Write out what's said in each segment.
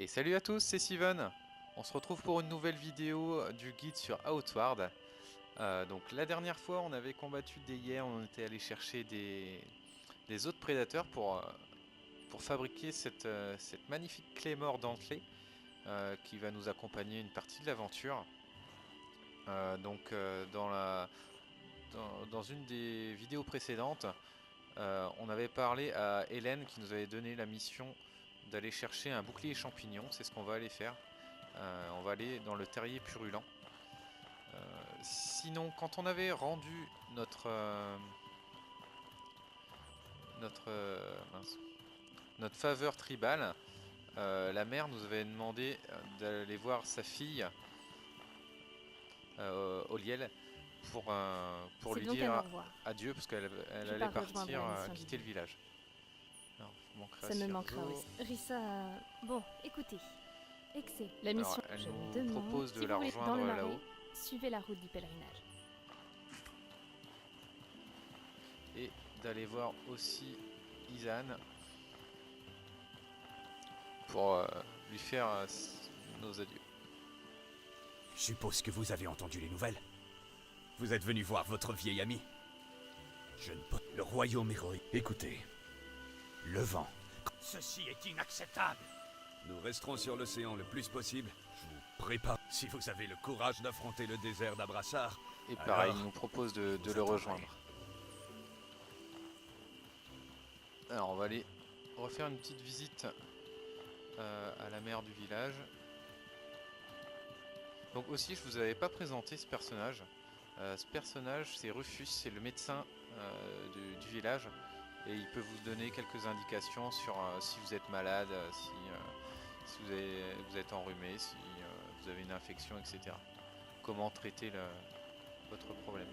Et salut à tous, c'est Steven. On se retrouve pour une nouvelle vidéo du guide sur Outward. Donc la dernière fois on avait combattu des hyènes, on était allé chercher des autres prédateurs pour fabriquer cette magnifique clé mort dentelée qui va nous accompagner une partie de l'aventure. Dans une des vidéos précédentes, on avait parlé à Hélène qui nous avait donné la mission d'aller chercher un bouclier champignon, c'est ce qu'on va aller faire. On va aller dans le terrier purulent. Sinon, quand on avait rendu mince, notre faveur tribale, la mère nous avait demandé d'aller voir sa fille Oliel pour C'est lui donc un au dire revoir. adieu parce qu'elle Je allait pars rejoindre partir la mission du quitter le guide. village. Alors, vous manquerez Ça me manquera Sierzo. aussi. Rissa... Bon, écoutez. Excès. La Alors, mission, elle je me nous demande... propose de Si vous la voulez dans rejoindre le marais, là-haut. suivez la route du pèlerinage. Et d'aller voir aussi Izan pour lui faire nos adieux. Je suppose que vous avez entendu les nouvelles. Vous êtes venu voir votre vieil ami. Je ne peux... Le royaume héroïque. Écoutez. Le vent. Ceci est inacceptable. Nous resterons sur l'océan le plus possible. Je vous prépare. Si vous avez le courage d'affronter le désert d'Abrassar. Et pareil, alors, il nous propose de vous le attendrez. rejoindre. Alors on va aller refaire une petite visite à la mère du village. Donc aussi, je vous avais pas présenté ce personnage. Ce personnage, c'est Rufus, c'est le médecin du village. Et il peut vous donner quelques indications sur si vous êtes malade, si vous êtes enrhumé, si vous avez une infection, etc. Comment traiter votre problème.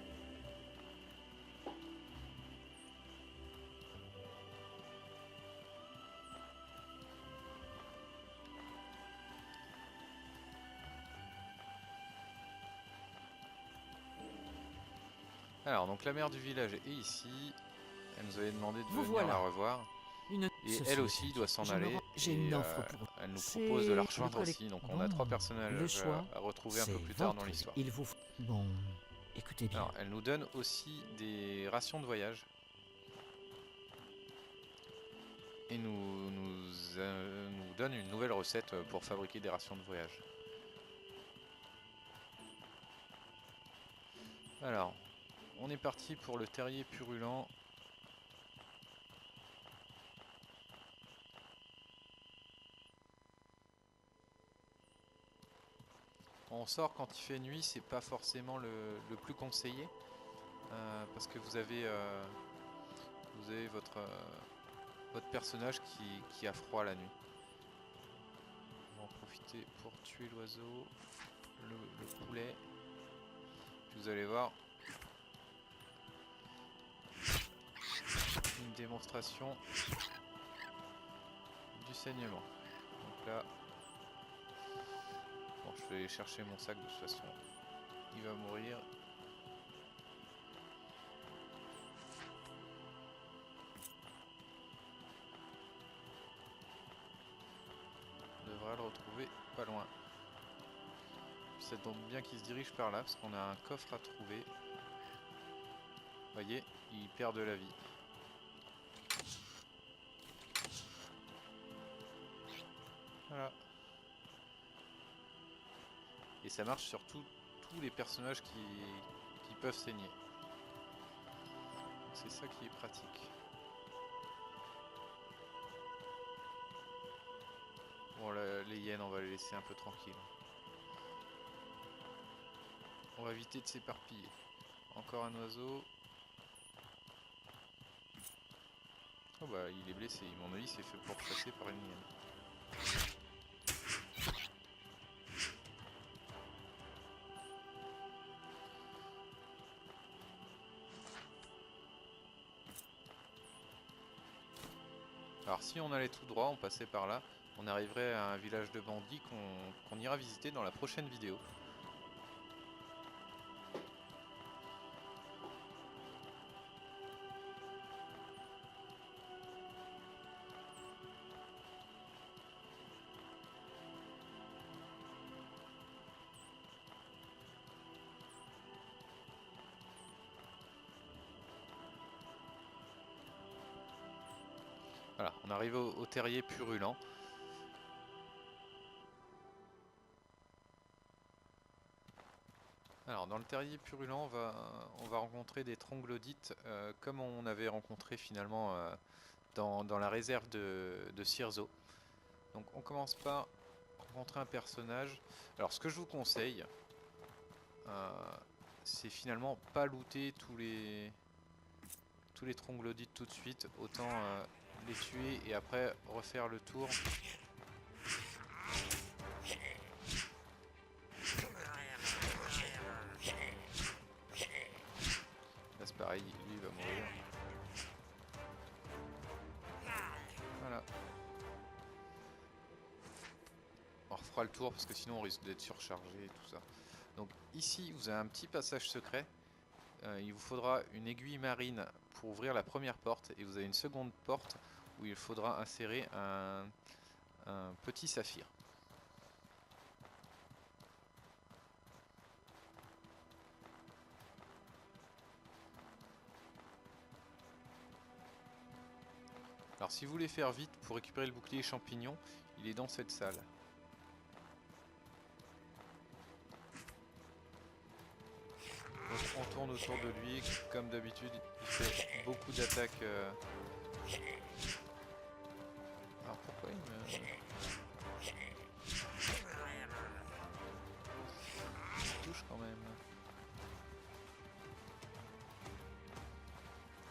Alors, donc la mère du village est ici. Elle nous avait demandé de Vous venir voilà. la revoir. Une... Et Ceci elle est aussi dit. doit s'en Je me aller. rends- J'ai Et une offre pour vous. elle nous C'est propose de la le rejoindre aussi. Donc on a Bon. 3 personnages Le choix, à retrouver un peu c'est plus tard dans votre vie. l'histoire. Il vous... Bon, écoutez bien. Alors, elle nous donne aussi des rations de voyage. Et nous donne une nouvelle recette pour fabriquer des rations de voyage. Alors, on est parti pour le terrier purulent. On sort quand il fait nuit, c'est pas forcément le plus conseillé. Parce que vous avez votre personnage qui a froid la nuit. On va en profiter pour tuer l'oiseau, le poulet. Puis vous allez voir une démonstration du saignement. Donc là, bon, je vais aller chercher mon sac de toute façon. Il va mourir. On devrait le retrouver pas loin. Ça tombe bien qu'il se dirige par là parce qu'on a un coffre à trouver. Vous voyez, il perd de la vie. Voilà. Et ça marche sur tous les personnages qui peuvent saigner. C'est ça qui est pratique. Bon, les hyènes, on va les laisser un peu tranquilles. On va éviter de s'éparpiller. Encore un oiseau. Oh bah, il est blessé. À mon avis, c'est fait pour chasser par une hyène. Alors si on allait tout droit, on passait par là, on arriverait à un village de bandits qu'on ira visiter dans la prochaine vidéo. Voilà, on arrive au terrier purulent. Alors dans le terrier purulent, on va rencontrer des troglodytes comme on avait rencontré finalement dans la réserve de Cyrzo. Donc on commence par rencontrer un personnage. Alors ce que je vous conseille, c'est finalement pas looter tous les troglodytes tout de suite. Autant les tuer et après refaire le tour. Là c'est pareil, lui il va mourir. Voilà. On refera le tour parce que sinon on risque d'être surchargé et tout ça. Donc ici vous avez un petit passage secret. Il vous faudra une aiguille marine pour ouvrir la première porte et vous avez une seconde porte où il faudra insérer un petit saphir. Alors si vous voulez faire vite pour récupérer le bouclier champignon, il est dans cette salle. Donc on tourne autour de lui, comme d'habitude il fait beaucoup d'attaques. Alors pourquoi il touche quand même?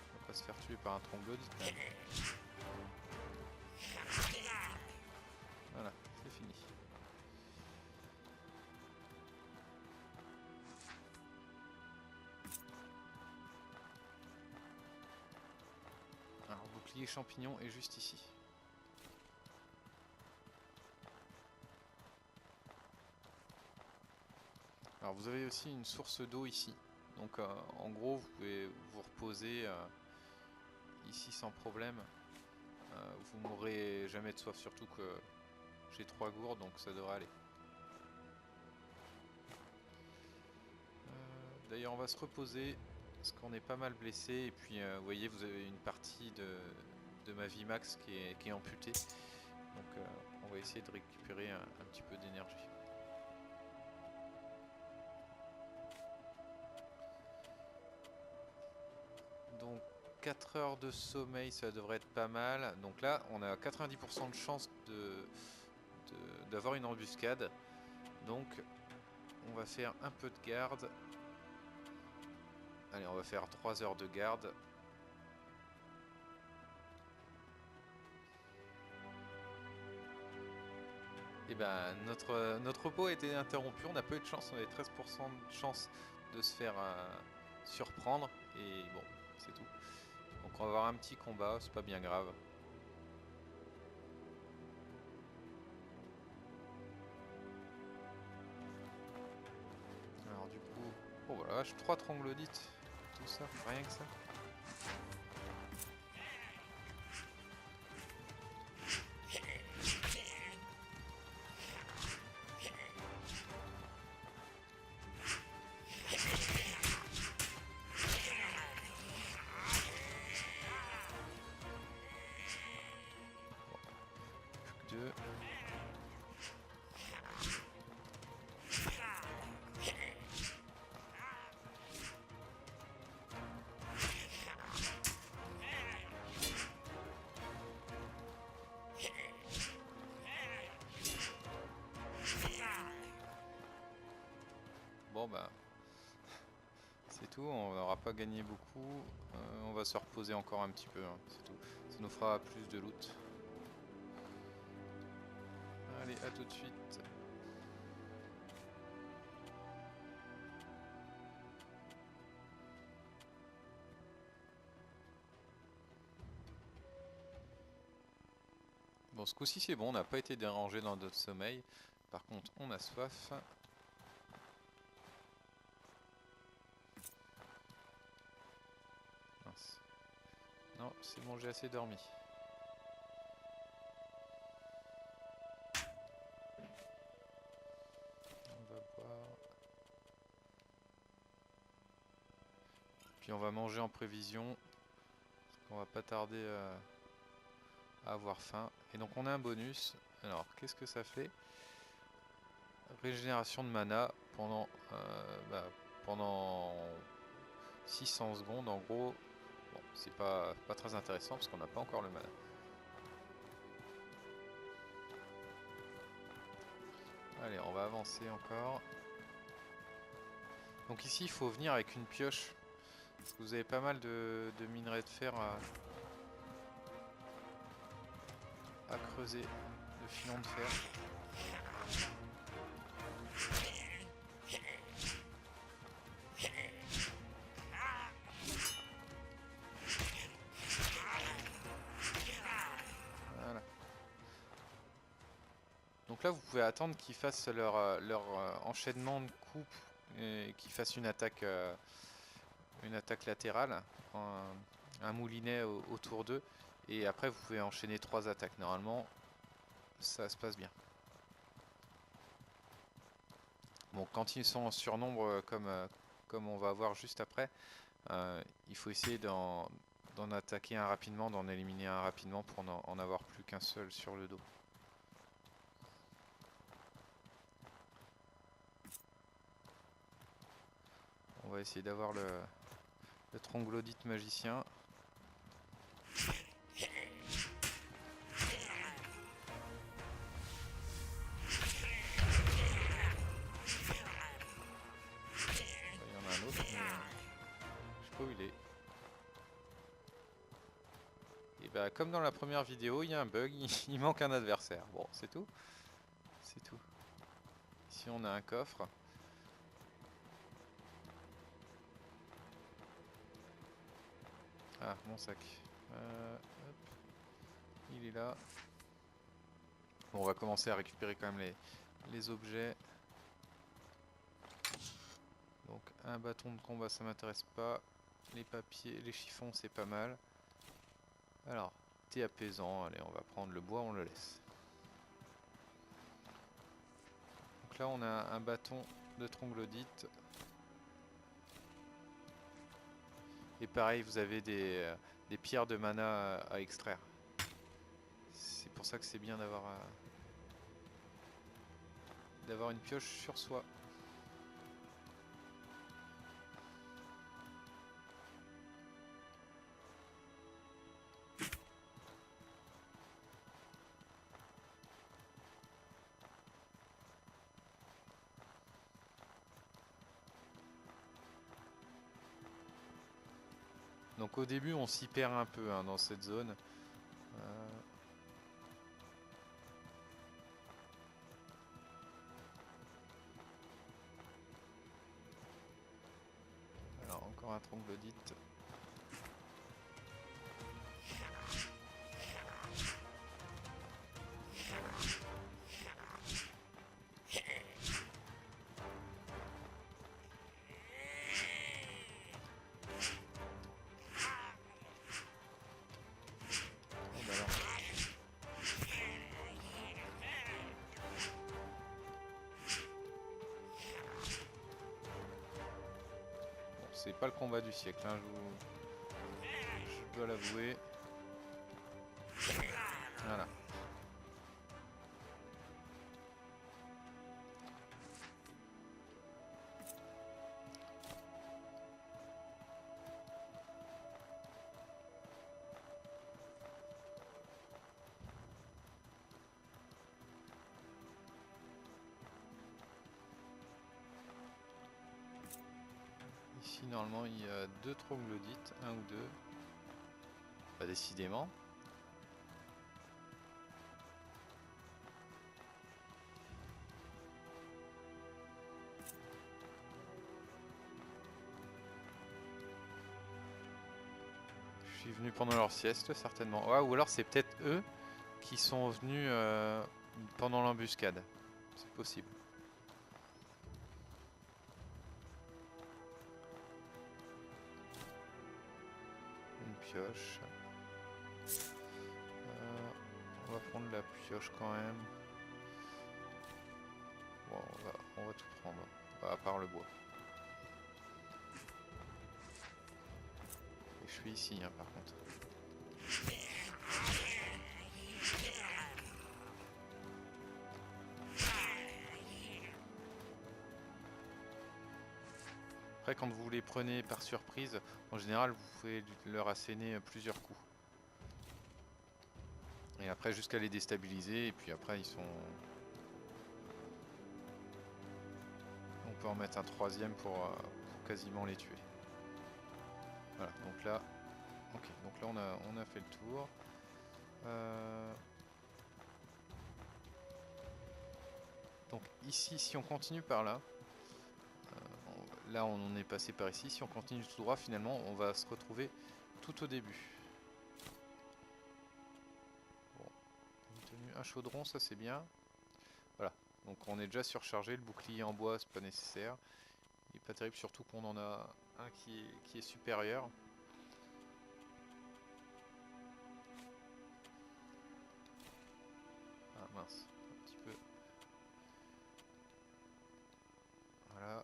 On va pas se faire tuer par un troglodyte quand même. Voilà, c'est fini. Alors, bouclier champignon est juste ici. Alors vous avez aussi une source d'eau ici. Donc en gros vous pouvez vous reposer ici sans problème. Vous mourrez jamais de soif, surtout que j'ai 3 gourdes donc ça devrait aller. D'ailleurs on va se reposer parce qu'on est pas mal blessé et puis vous voyez vous avez une partie de ma vie max qui est amputée. Donc on va essayer de récupérer un petit peu d'énergie. Donc 4 heures de sommeil ça devrait être pas mal. Donc là on a 90% de chance d'avoir une embuscade. Donc on va faire un peu de garde. Allez on va faire 3 heures de garde. Et ben notre repos a été interrompu, on n'a pas eu de chance, on avait 13% de chance de se faire surprendre et bon c'est tout. Donc on va avoir un petit combat, c'est pas bien grave. Alors du coup, oh voilà, j'ai 3 troglodytes, tout ça, rien que ça. Bon bah c'est tout, on n'aura pas gagné beaucoup, on va se reposer encore un petit peu, hein, c'est tout. Ça nous fera plus de loot. Allez, à tout de suite. Bon, ce coup-ci c'est bon, on n'a pas été dérangé dans notre sommeil. Par contre, on a soif. Mince. Non, c'est bon, j'ai assez dormi. On va boire. Puis on va manger en prévision. Parce qu'on va pas tarder à avoir faim. Et donc on a un bonus. Alors qu'est-ce que ça fait? Régénération de mana pendant 600 secondes en gros. Bon, c'est pas très intéressant parce qu'on n'a pas encore le mana. Allez, on va avancer encore. Donc ici il faut venir avec une pioche. Parce que vous avez pas mal de minerais de fer à creuser, de filons de fer. Voilà. Donc là vous pouvez attendre qu'ils fassent leur enchaînement de coups et qu'ils fassent une attaque latérale, un moulinet autour d'eux. Et après vous pouvez enchaîner 3 attaques. Normalement ça se passe bien. Bon, quand ils sont en surnombre comme on va voir juste après, il faut essayer d'en attaquer un rapidement, d'en éliminer un rapidement pour n'en avoir plus qu'un seul sur le dos. On va essayer d'avoir le troglodyte magicien. Il y en a un autre, mais je sais pas où il est. Et bah comme dans la première vidéo, il y a un bug, il manque un adversaire. Bon, c'est tout. C'est tout. Ici on a un coffre. Ah, mon sac. Hop. Il est là. Bon, on va commencer à récupérer quand même les objets. Donc un bâton de combat, ça m'intéresse pas. Les papiers, les chiffons, c'est pas mal. Alors, thé apaisant. Allez, on va prendre le bois, on le laisse. Donc là, on a un bâton de troglodyte. Et pareil, vous avez des pierres de mana à extraire. C'est pour ça que c'est bien d'avoir une pioche sur soi. Donc au début on s'y perd un peu dans cette zone. Alors encore un troglodyte. C'est pas le combat du siècle, hein, je dois l'avouer. Voilà. Ici normalement il y a 2 troglodytes, 1 ou 2. Pas décidément. Je suis venu pendant leur sieste certainement. Ouais, ou alors c'est peut-être eux qui sont venus pendant l'embuscade. C'est possible. Pioche. On va prendre la pioche quand même. Bon, on va tout prendre, à part le bois. Et je suis ici, hein, par contre. après quand vous les prenez par surprise, en général vous pouvez leur asséner plusieurs coups. Et après jusqu'à les déstabiliser, et puis après ils sont... On peut en mettre un troisième pour quasiment les tuer. Voilà, donc là... Ok, donc là on a fait le tour. Donc ici, si on continue par là, là on en est passé par ici, si on continue tout droit, finalement on va se retrouver tout au début. Bon, un chaudron, ça c'est bien. Voilà, donc on est déjà surchargé, le bouclier en bois c'est pas nécessaire. Il est pas terrible, surtout qu'on en a un qui est supérieur. Ah mince, un petit peu. Voilà.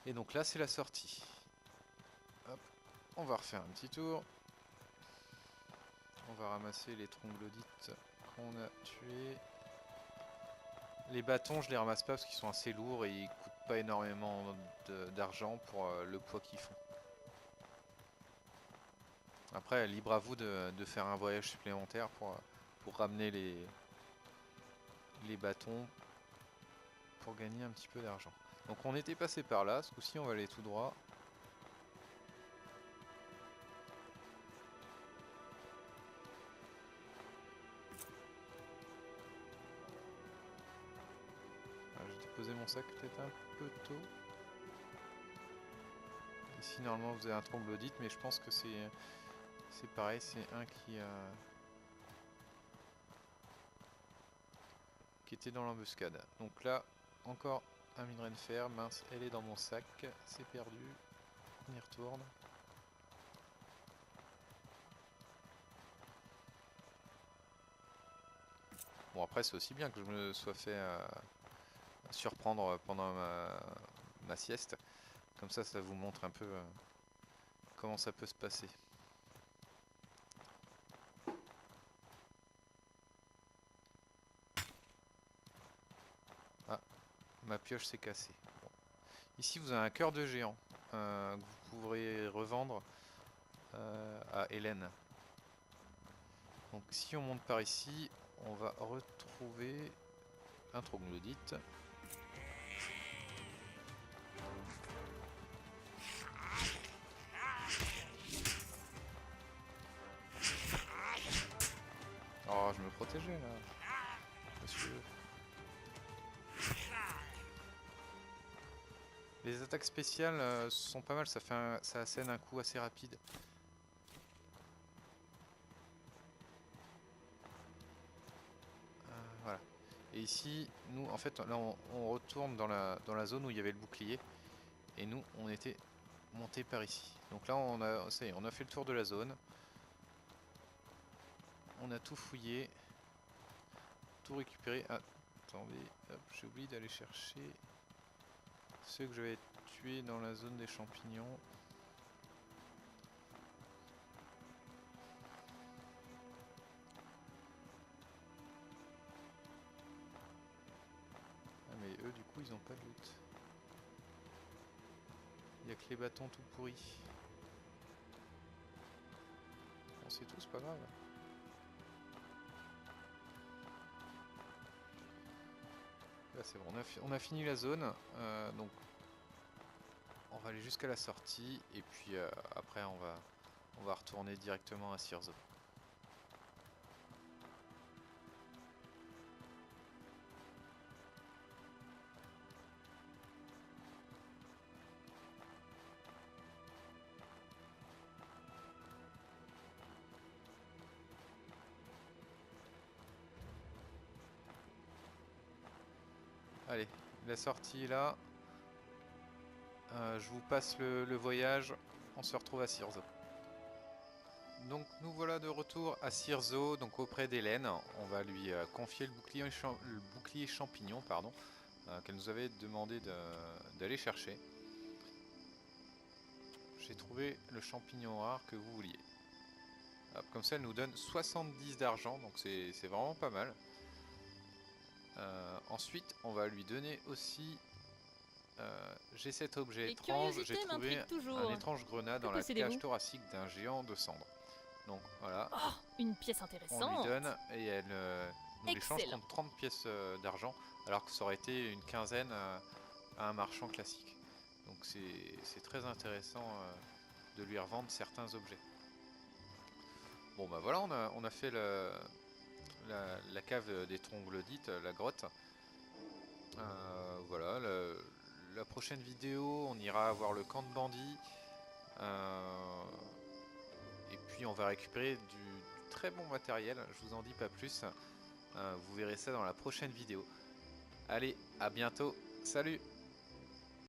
Et donc là c'est la sortie. Hop, on va refaire un petit tour. On va ramasser les troglodytes qu'on a tués. Les bâtons je les ramasse pas parce qu'ils sont assez lourds et ils coûtent pas énormément d'argent pour le poids qu'ils font. Après libre à vous de faire un voyage supplémentaire pour ramener les bâtons pour gagner un petit peu d'argent. Donc on était passé par là, ce coup-ci on va aller tout droit. J'ai déposé mon sac peut-être un peu tôt. Ici normalement vous avez un troglodyte, mais je pense que c'est pareil, c'est un qui était dans l'embuscade. Donc là, encore un minerai de fer, mince, elle est dans mon sac, c'est perdu, on y retourne. Bon après c'est aussi bien que je me sois fait surprendre pendant ma sieste, comme ça vous montre un peu comment ça peut se passer. Ah, ma pioche s'est cassée. Bon. Ici vous avez un cœur de géant que vous pourrez revendre à Hélène. Donc si on monte par ici, on va retrouver un troglodyte. Oh, je me protégeais là, monsieur. Les attaques spéciales sont pas mal, ça assène un coup assez rapide. Voilà. Et ici, nous, en fait, là, on retourne dans la zone où il y avait le bouclier. Et nous, on était monté par ici. Donc là, ça y est, on a fait le tour de la zone. On a tout fouillé. Tout récupéré. Ah, attendez, j'ai oublié d'aller chercher ceux que j'avais tués dans la zone des champignons. Ah mais eux du coup ils ont pas de loot. Il n'y a que les bâtons tout pourris. Bon c'est tout, c'est pas grave. Là c'est bon, on a fini la zone. Donc on va aller jusqu'à la sortie. Et puis après on va retourner directement à Cierzo. Allez, la sortie est là. Je vous passe le voyage. On se retrouve à Cierzo. Donc nous voilà de retour à Cierzo, donc auprès d'Hélène. On va lui confier le bouclier champignon, pardon, qu'elle nous avait demandé d'aller chercher. J'ai trouvé le champignon rare que vous vouliez. Hop, comme ça elle nous donne 70 d'argent, donc c'est vraiment pas mal. Ensuite on va lui donner aussi j'ai cet objet Les étrange, j'ai curiosités trouvé m'intriguent toujours. un étrange grenade Que dans la possédez-vous? cage thoracique d'un géant de cendre. Donc voilà, Oh, une pièce on intéressante. lui donne et elle nous l'échange Excellent. contre 30 pièces d'argent, alors que ça aurait été une quinzaine à un marchand classique. Donc c'est très intéressant de lui revendre certains objets. Bon bah voilà, on a fait la cave des troglodytes, la grotte. Voilà, la prochaine vidéo, on ira voir le camp de bandits. Et puis on va récupérer du très bon matériel, je vous en dis pas plus. Vous verrez ça dans la prochaine vidéo. Allez, à bientôt, salut!